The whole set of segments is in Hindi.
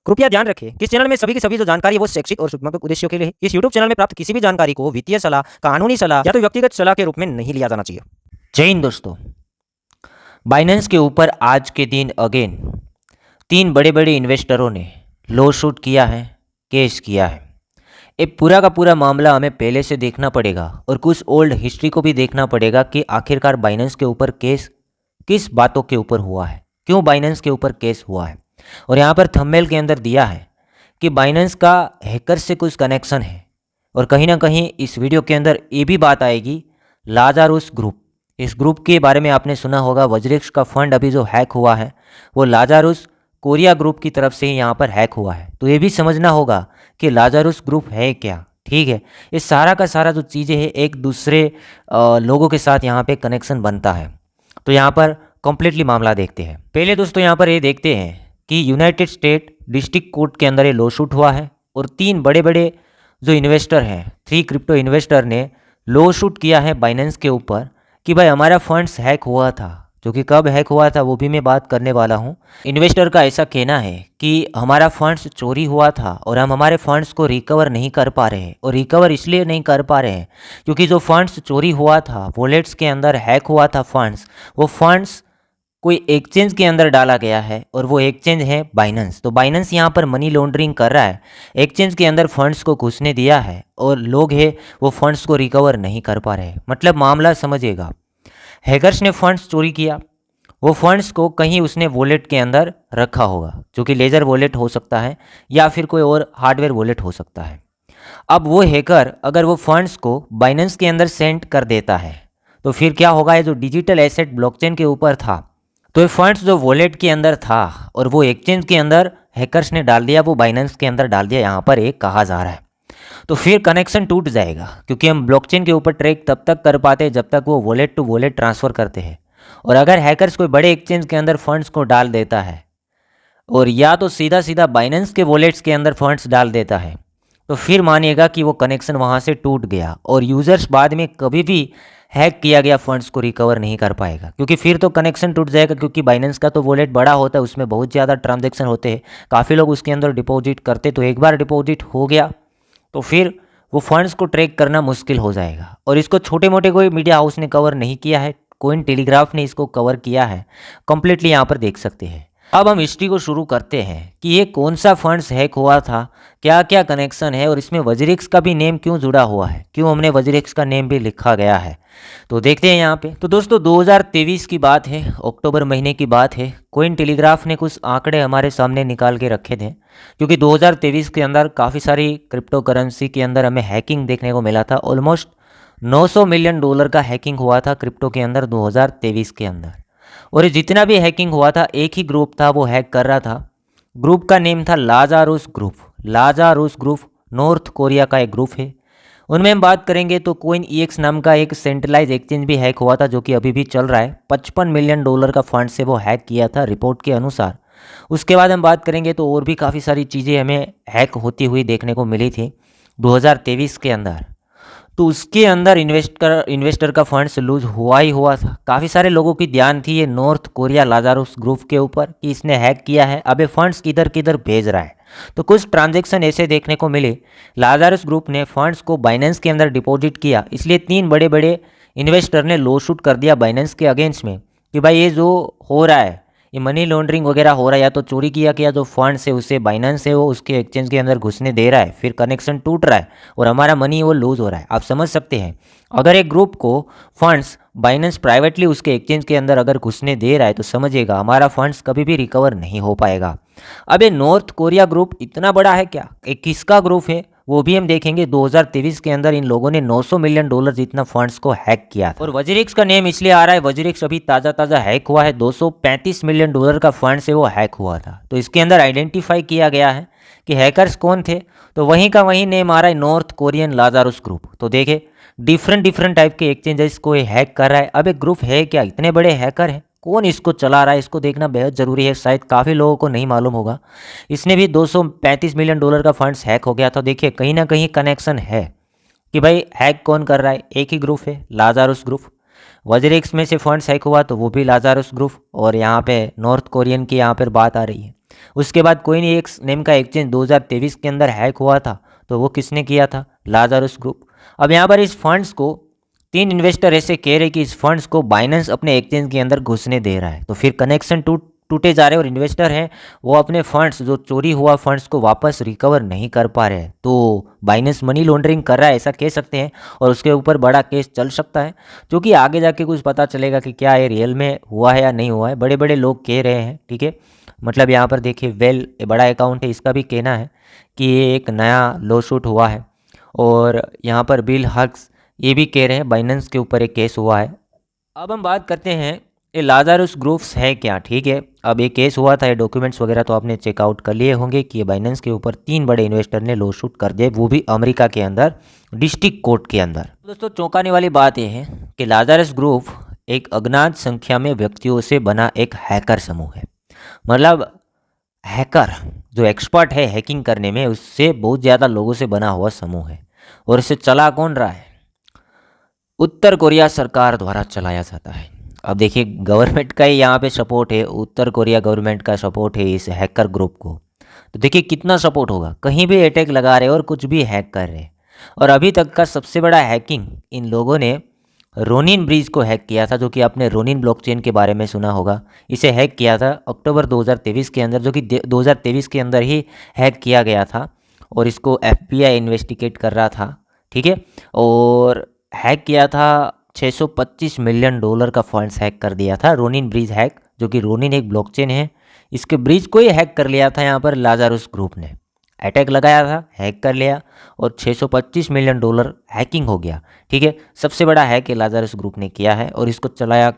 कृपया ध्यान रखें कि इस चैनल में सभी की सभी जो जानकारी है वो शैक्षिक और सूचनात्मक उद्देश्यों के लिए है। इस यूट्यूब चैनल में प्राप्त किसी भी जानकारी को वित्तीय सलाह, कानूनी सलाह या तो व्यक्तिगत सलाह के रूप में नहीं लिया जाना चाहिए। जय हिंद दोस्तों। बाइनेंस के ऊपर आज के दिन अगेन 3 बड़े बड़े इन्वेस्टरों ने लो शूट किया है, केस किया है। ये पूरा का पूरा मामला हमें पहले से देखना पड़ेगा और कुछ ओल्ड हिस्ट्री को भी देखना पड़ेगा कि आखिरकार बाइनेंस के ऊपर केस किस बातों के ऊपर हुआ है, क्यों बाइनेंस के ऊपर केस हुआ है। और यहाँ पर थंबनेल के अंदर दिया है कि बाइनेंस का हैकर से कुछ कनेक्शन है और कहीं ना कहीं इस वीडियो के अंदर ये भी बात आएगी लाजारुस ग्रुप। इस ग्रुप के बारे में आपने सुना होगा, वज्रिक्स का फंड अभी जो हैक हुआ है वो लाजारुस कोरिया ग्रुप की तरफ से ही यहाँ पर हैक हुआ है। तो ये भी समझना होगा कि लाजारुस ग्रुप है क्या। ठीक है, ये सारा का सारा जो चीज़ें हैं एक दूसरे लोगों के साथ यहाँ पे कनेक्शन बनता है। तो यहाँ पर कंप्लीटली मामला देखते हैं। पहले दोस्तों यहाँ पर ये देखते हैं कि यूनाइटेड स्टेट डिस्ट्रिक्ट कोर्ट के अंदर ये लॉ शूट हुआ है और 3 बड़े बड़े जो इन्वेस्टर हैं, 3 क्रिप्टो इन्वेस्टर ने लॉ शूट किया है बाइनेंस के ऊपर कि भाई हमारा फंड्स हैक हुआ था। जो कि कब हैक हुआ था वो भी मैं बात करने वाला हूँ। इन्वेस्टर का ऐसा कहना है कि हमारा फंड्स चोरी हुआ था और हम हमारे फंड्स को रिकवर नहीं कर पा रहे हैं। और रिकवर इसलिए नहीं कर पा रहे हैं क्योंकि जो फंड्स चोरी हुआ था, वॉलेट्स के अंदर हैक हुआ था फंड्स, वो फंड्स कोई एक्सचेंज के अंदर डाला गया है और वो एक्सचेंज है बाइनेंस। तो बाइनेंस यहाँ पर मनी लॉन्ड्रिंग कर रहा है, एक्सचेंज के अंदर फंड्स को घुसने दिया है और लोग हैं वो फंड्स को रिकवर नहीं कर पा रहे। मतलब मामला समझिएगा, हैकर्स ने फंड्स चोरी किया, वो फंड्स को कहीं उसने वॉलेट के अंदर रखा होगा, जो कि लेजर वॉलेट हो सकता है या फिर कोई और हार्डवेयर वॉलेट हो सकता है। अब वो हैकर अगर वो फंड्स को बाइनेंस के अंदर सेंड कर देता है तो फिर क्या होगा, ये जो डिजिटल एसेट ब्लॉकचेन के ऊपर था, तो ये फंड्स जो वॉलेट के अंदर था और वो एक्सचेंज के अंदर हैकर्स ने डाल दिया, वो बाइनेंस के अंदर डाल दिया, यहाँ पर एक कहा जा रहा है। तो फिर कनेक्शन टूट जाएगा क्योंकि हम ब्लॉकचेन के ऊपर ट्रैक तब तक कर पाते हैं जब तक वो वॉलेट टू वॉलेट ट्रांसफ़र करते हैं। और अगर हैकर्स कोई बड़े एक्सचेंज के अंदर फंड्स को डाल देता है और या तो सीधा सीधा बाइनेंस के वॉलेट्स के अंदर फंड्स डाल देता है तो फिर मानिएगा कि वो कनेक्शन वहाँ से टूट गया और यूज़र्स बाद में कभी भी हैक किया गया फंड्स को रिकवर नहीं कर पाएगा, क्योंकि फिर तो कनेक्शन टूट जाएगा। क्योंकि बाइनेंस का तो वॉलेट बड़ा होता है, उसमें बहुत ज़्यादा ट्रांजैक्शन होते हैं, काफ़ी लोग उसके अंदर डिपॉजिट करते, तो एक बार डिपॉजिट हो गया तो फिर वो फंड्स को ट्रैक करना मुश्किल हो जाएगा। और इसको छोटे मोटे कोई मीडिया हाउस ने कवर नहीं किया है, कोइन टेलीग्राफ ने इसको कवर किया है, कंप्लीटली यहाँ पर देख सकते हैं। अब हम हिस्ट्री को शुरू करते हैं कि ये कौन सा फंड्स हैक हुआ था, क्या क्या कनेक्शन है और इसमें वज्रिक्स का भी नेम क्यों जुड़ा हुआ है, क्यों हमने वज्रिक्स का नेम भी लिखा गया है। तो देखते हैं यहाँ पे। तो दोस्तों 2023 की बात है, अक्टूबर महीने की बात है। कोइन टेलीग्राफ ने कुछ आंकड़े हमारे सामने निकाल के रखे थे क्योंकि 2023 के अंदर काफ़ी सारी क्रिप्टो करेंसी के अंदर हमें हैकिंग देखने को मिला था। ऑलमोस्ट $900 मिलियन का हैकिंग हुआ था क्रिप्टो के अंदर 2023 के अंदर। और ये जितना भी हैकिंग हुआ था एक ही ग्रुप था वो हैक कर रहा था। ग्रुप का नेम था लाजारुस ग्रुप। लाजारुस ग्रुप नॉर्थ कोरिया का एक ग्रुप है। उनमें हम बात करेंगे तो कोइन EX नाम का एक सेंट्रलाइज एक्सचेंज भी हैक हुआ था जो कि अभी भी चल रहा है। $55 मिलियन का फंड से वो हैक किया था रिपोर्ट के अनुसार। उसके बाद हम बात करेंगे तो और भी काफ़ी सारी चीज़ें हमें हैक होती हुई देखने को मिली थी 2023 के अंदर। तो उसके अंदर इन्वेस्टर का फंड्स लूज हुआ ही हुआ था। काफ़ी सारे लोगों की ध्यान थी ये नॉर्थ कोरिया लाजारुस ग्रुप के ऊपर कि इसने हैक किया है, अब ये फंड्स किधर किधर भेज रहा है। तो कुछ ट्रांजैक्शन ऐसे देखने को मिले, लाजारुस ग्रुप ने फंड्स को बाइनेंस के अंदर डिपॉजिट किया, इसलिए 3 बड़े बड़े इन्वेस्टर ने लॉ शूट कर दिया बाइनेंस के अगेंस्ट में कि भाई ये जो हो रहा है, ये मनी लॉन्ड्रिंग वगैरह हो रहा है, या तो चोरी किया जो फंड्स है उसे बाइनेंस है वो उसके एक्सचेंज के अंदर घुसने दे रहा है, फिर कनेक्शन टूट रहा है और हमारा मनी वो लूज हो रहा है। आप समझ सकते हैं, अगर एक ग्रुप को फंड्स बाइनेंस प्राइवेटली उसके एक्सचेंज के अंदर अगर घुसने दे रहा है तो समझिएगा हमारा फंड्स कभी भी रिकवर नहीं हो पाएगा। अब ये नॉर्थ कोरिया ग्रुप इतना बड़ा है क्या, एक किसका ग्रुप है वो भी हम देखेंगे। 2023 के अंदर इन लोगों ने $900 मिलियन जितना फंड्स को हैक किया था। और वज्रिक्स का नेम इसलिए आ रहा है, वज्रिक्स अभी ताज़ा हैक हुआ है, $235 मिलियन का फंड से वो हैक हुआ था। तो इसके अंदर आइडेंटिफाई किया गया है कि हैकर्स कौन थे, तो वहीं का वहीं नेम आ रहा है नॉर्थ कोरियन लाजारुस ग्रुप। तो देखे डिफरेंट टाइप के एक्सचेंजेस को ये हैक कर रहा है। अब एक ग्रुप है क्या, इतने बड़े हैकर हैं, कौन इसको चला रहा है, इसको देखना बेहद ज़रूरी है, शायद काफ़ी लोगों को नहीं मालूम होगा। इसने भी $235 मिलियन का फंड्स हैक हो गया था। देखिए कहीं ना कहीं कनेक्शन है कि भाई हैक कौन कर रहा है, एक ही ग्रुप है लाजारुस ग्रुप। वज्रिक्स में से फंड्स हैक हुआ तो वो भी लाजारुस ग्रुप, और यहाँ पे नॉर्थ कोरियन की यहाँ पर बात आ रही है। उसके बाद कोई नहीं एक नेम का एक्सचेंज 2023 के अंदर हैक हुआ था, तो वो किसने किया था? लाज़ारस ग्रुप। अब यहाँ पर इस फंड्स को 3 इन्वेस्टर ऐसे कह रहे कि इस फंड्स को बाइनेंस अपने एक्सचेंज के अंदर घुसने दे रहा है, तो फिर कनेक्शन टूटे जा रहे हैं और इन्वेस्टर हैं वो अपने फंड्स जो चोरी हुआ फंड्स को वापस रिकवर नहीं कर पा रहे हैं। तो बाइनेंस मनी लॉन्ड्रिंग कर रहा है ऐसा कह सकते हैं और उसके ऊपर बड़ा केस चल सकता है, जो कि आगे जाके कुछ पता चलेगा कि क्या ये रियल में हुआ है या नहीं हुआ है। बड़े बड़े लोग कह रहे हैं, ठीक है। मतलब यहाँ पर देखिए वेल बड़ा अकाउंट है, इसका भी कहना है कि ये एक नया लॉ सूट हुआ है और यहाँ पर बिल हक्स ये भी कह रहे हैं बाइनेंस के ऊपर एक केस हुआ है। अब हम बात करते हैं ये लाज़ारस ग्रुप्स है क्या, ठीक है। अब ये केस हुआ था, ये डॉक्यूमेंट्स वगैरह तो आपने चेकआउट कर लिए होंगे कि ये बाइनेंस के ऊपर 3 बड़े इन्वेस्टर ने लॉ सूट कर दिए, वो भी अमेरिका के अंदर डिस्ट्रिक्ट कोर्ट के अंदर। दोस्तों चौंकाने वाली बात यह है कि लाज़ारस ग्रुप एक अज्ञात संख्या में व्यक्तियों से बना एक हैकर समूह है। मतलब हैकर जो एक्सपर्ट है हैकिंग करने में, उससे बहुत ज़्यादा लोगों से बना हुआ समूह है। और इसे चला कौन रहा है? उत्तर कोरिया सरकार द्वारा चलाया जाता है। अब देखिए गवर्नमेंट का ही यहाँ पे सपोर्ट है, उत्तर कोरिया गवर्नमेंट का सपोर्ट है इस हैकर ग्रुप को। तो देखिए कितना सपोर्ट होगा, कहीं भी अटैक लगा रहे और कुछ भी हैक कर रहे हैं। और अभी तक का सबसे बड़ा हैकिंग इन लोगों ने रोनिन ब्रिज को हैक किया था, जो कि आपने रोनिन ब्लॉकचेन के बारे में सुना होगा। इसे हैक किया था अक्टूबर 2023 के अंदर, जो कि 2023 के अंदर ही हैक किया गया था और इसको FBI इन्वेस्टिगेट कर रहा था, ठीक है। और हैक किया था, $625 मिलियन का फंड्स हैक कर दिया था रोनिन ब्रिज हैक, जो कि रोनिन एक ब्लॉकचेन है, इसके ब्रिज को ही हैक कर लिया था। यहाँ पर लाज़ारस ग्रुप ने अटैक लगाया था, हैक कर लिया और $625 मिलियन हैकिंग हो गया, ठीक है। सबसे बड़ा हैक ये लाज़ारस ग्रुप ने किया है और इसको चलाया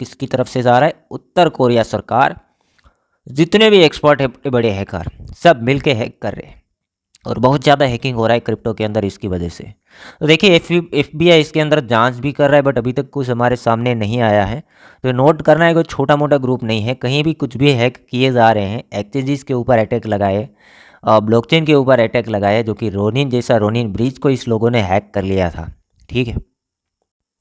किसकी तरफ से जा रहा है? उत्तर कोरिया सरकार। जितने भी एक्सपर्ट है बड़े हैकर सब मिलके हैक कर रहे हैं और बहुत ज़्यादा हैकिंग हो रहा है क्रिप्टो के अंदर इसकी वजह से। तो देखिए FBI इसके अंदर जांच भी कर रहा है, बट अभी तक कुछ हमारे सामने नहीं आया है। तो नोट करना है कोई छोटा मोटा ग्रुप नहीं है, कहीं भी कुछ भी हैक किए जा रहे हैं। एक्सचेंजेस के ऊपर अटैक लगाए, ब्लॉकचेन के ऊपर अटैक लगाए, जो कि रोनिन जैसा रोनिन ब्रिज को इस लोगों ने हैक कर लिया था, ठीक है।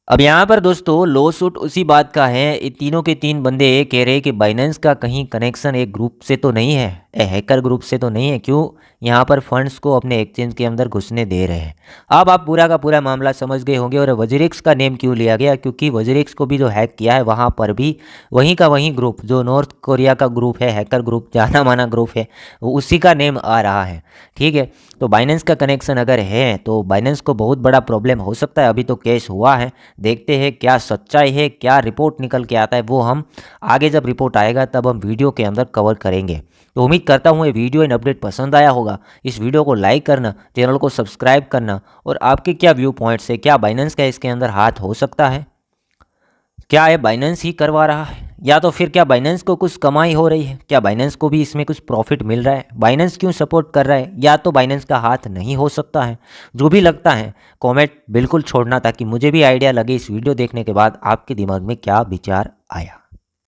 अब यहाँ पर दोस्तों लॉ सूट उसी बात का है, ये तीनों के तीन बंदे ये कह रहे हैं कि बाइनेंस का कहीं कनेक्शन एक ग्रुप से तो नहीं है, हैकर ग्रुप से तो नहीं है, क्यों यहाँ पर फंड्स को अपने एक्सचेंज के अंदर घुसने दे रहे हैं। अब आप पूरा का पूरा मामला समझ गए होंगे। और वजीरिक्स का नेम क्यों लिया गया? क्योंकि वजीरिक्स को भी जो हैक किया है वहाँ पर भी वहीं का वहीं ग्रुप, जो नॉर्थ कोरिया का ग्रुप है, हैकर ग्रुप, जाना माना ग्रुप है, वो उसी का नेम आ रहा है, ठीक है। तो बाइनेंस का कनेक्शन अगर है तो बाइनेंस को बहुत बड़ा प्रॉब्लम हो सकता है। अभी तो केस हुआ है, देखते हैं क्या सच्चाई है, क्या रिपोर्ट निकल के आता है, वो हम आगे जब रिपोर्ट आएगा तब हम वीडियो के अंदर कवर करेंगे। तो उम्मीद करता हूँ ये वीडियो इन अपडेट पसंद आया होगा। इस वीडियो को लाइक करना, चैनल को सब्सक्राइब करना, और आपके क्या व्यू पॉइंट्स है, क्या बाइनेंस का इसके अंदर हाथ हो सकता है, क्या ये बाइनेंस ही करवा रहा है, या तो फिर क्या बाइनेंस को कुछ कमाई हो रही है, क्या बाइनेंस को भी इसमें कुछ प्रॉफिट मिल रहा है, बाइनेंस क्यों सपोर्ट कर रहा है, या तो बाइनेंस का हाथ नहीं हो सकता है। जो भी लगता है कमेंट बिल्कुल छोड़ना, ताकि मुझे भी आइडिया लगे इस वीडियो देखने के बाद आपके दिमाग में क्या विचार आया।